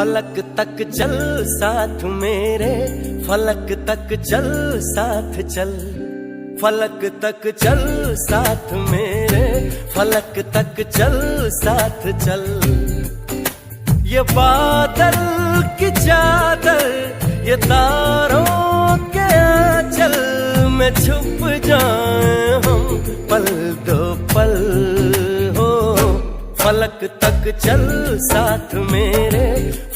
फलक तक चल साथ मेरे, फलक तक चल साथ चल, फलक तक चल साथ मेरे, फलक तक चल साथ चल। ये बादल की चादर, ये तारों के आंचल में छुप जाए हम पल दो पल हो। फलक तक चल साथ मेरे,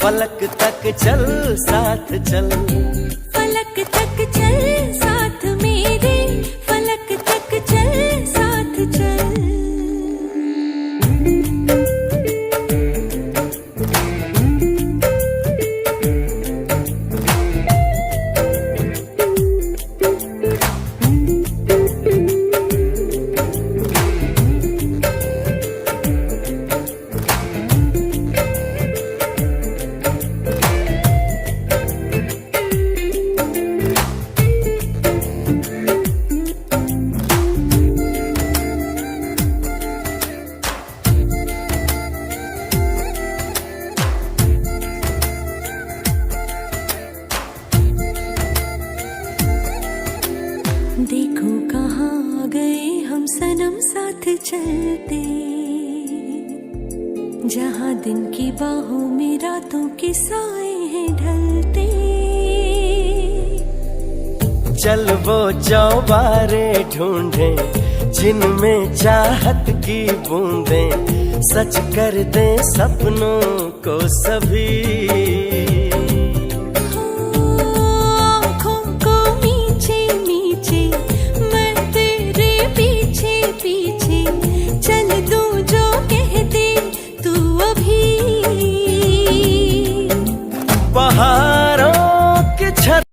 फलक तक चल साथ चल, फलक तक चल साथ मेरे, फलक तक चल साथ चल। देखो कहाँ गए हम सनम साथ चलते, जहाँ दिन की बाहों में रातों के साए हैं ढलते। चल वो चौबारे ढूंढे जिनमें चाहत की बूंदें सच कर दे सपनों को सभी। पहाड़ों की छत